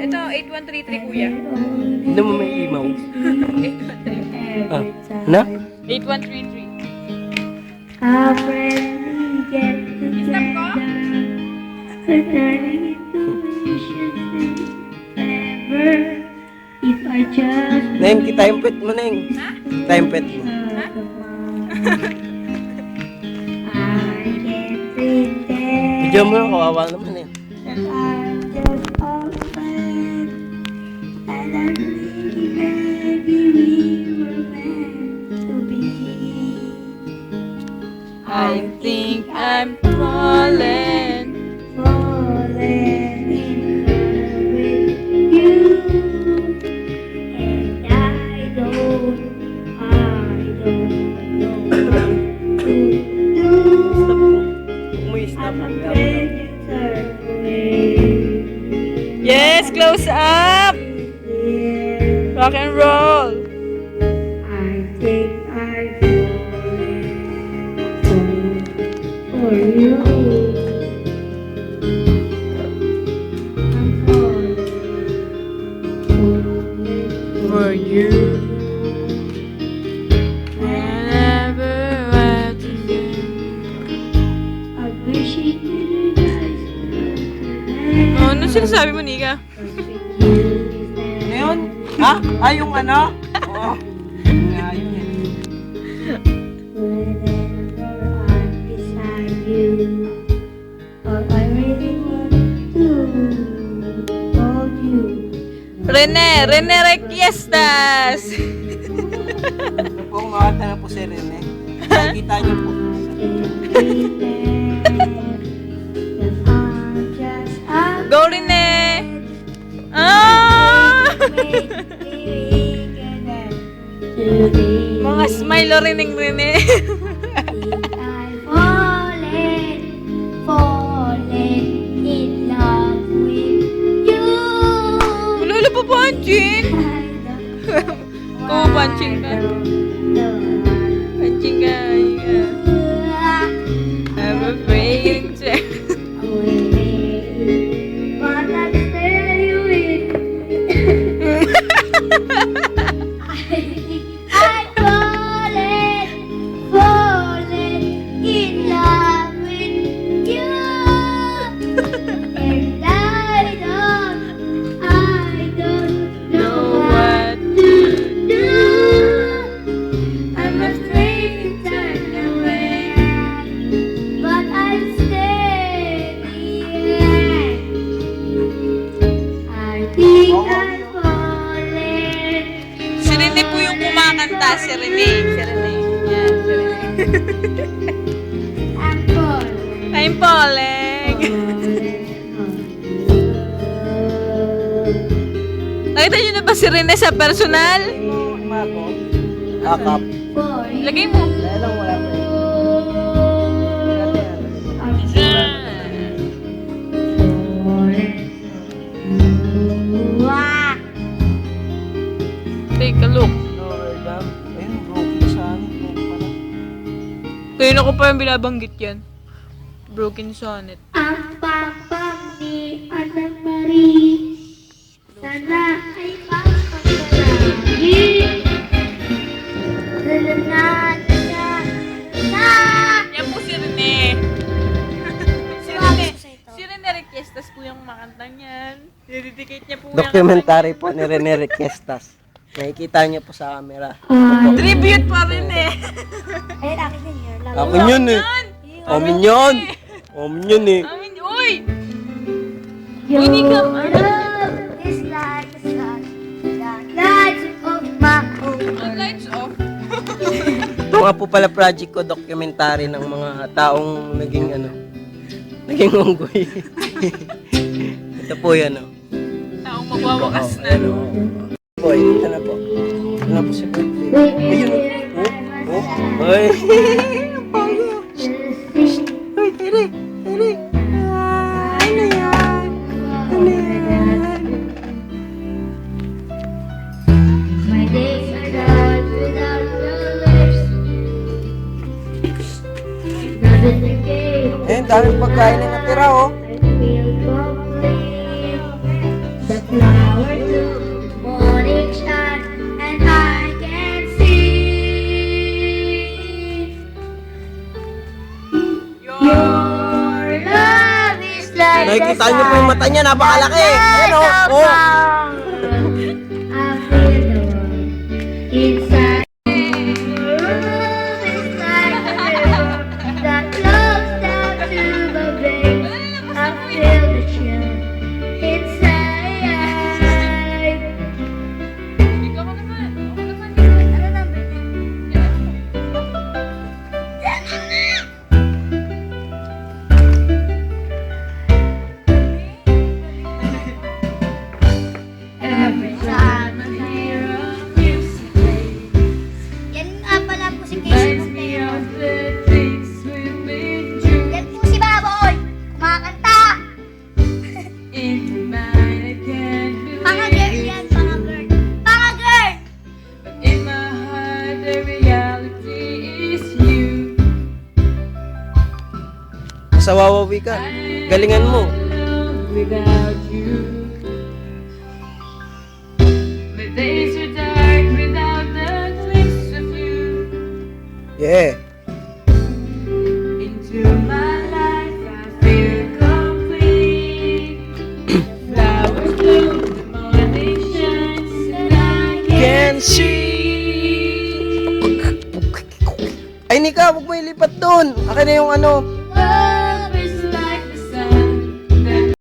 Ito, 8133 kuya. Hindi mo may imaw. 8133. Ah, na? 8133. Our friends get together, turning into wishes forever. If I just Neng, time pet mo, Neng. Time pet mo. I can't pretend Bidyo mo, kawawa naman eh. that I'm just a friend, and I'm thinking maybe we were meant to be. I think I'm falling. Falling in love with you, and I don't know what to do. I'm afraid you turn away. Yes, close up. Rock and roll. I think I've fallen for you. I'm falling For you. Whenever I I wish it didn't Oh, ano sinasabi mo, Nika? Ano yun? Ha? Ah, yung ano? Oo. Nga, yun yan. Whenever I'm beside you, all I really want to hold you. Rene Requiestas. Ano po, umawata na po si Rene. Nakikita niyo po. Go, Rene. Ah! Mga smile o Reneng Rene. Fallen in love with you. Ulolo pa punching. Go, punching ka. Punching ka. I'm afraid to... But I'll stay with you. I'm fallen in love with you. And I don't know what to do. I'm afraid to turn away, but I'll stay here. I think I'm falling. Si Rene po yung kumakanta. Si Rene. Si Rene. Yan, si Rene. I'm falling. I'm falling. Nakita niyo na ba si Rene sa personal? Mako. Akap. Lagay mo. Dahil lang wala pa eh. Take a look. Lower down. Ayun, broken sa akin. Broken pala. Kaya na ko pa yung binabanggit yan. Broken sonnet. Ang papang ni Ana Marie, sana ay papagsalagi. Yan po si Rene. Si Rene Requiestas po yung makanta niyan. Dedicate niya po yung Documentary po ni Rene Requiestas. Nakikita niyo po sa camera. tribute pa rin eh. Ay, akin din yun. Amin yun eh. Amin yun. Amin yun eh. Amin, uy! Your Hindi ka, love is like the sun that lights up my own. Ang lights off. Ito nga po pala project ko, documentary ng mga taong naging naging unggoy. Ito po yan o. Taong magwawakas na. Boy, ito na po. Ito na po si birthday. Ayun o. Oh. Ay. Uy, tiri. Tiri. Ano yan? Ano yan? My days are done without your lips. Not in the game. Eh, daming pagkain na natira oh. I feel Nakikita niyo po yung mata niya, napakalaki. Ayan o. Oh. I feel the world inside. It's like a river that flows down to the bay. I feel the chill inside. Ano number niya? Every time I hear a music play, yan nga pala po si Casey Montero. Yan po si Baboy, kumakanta. Mga girl yan, mga girl. Mga girl! Sa wawawi ka. Galingan mo. Without you, my days are dark without the glimpse of you. Yeah. Into my life, I feel complete. Flowers bloom, the morning shines, and I Can see. Ay, Nika, huwag mo ilipat doon. Akin na yung ano,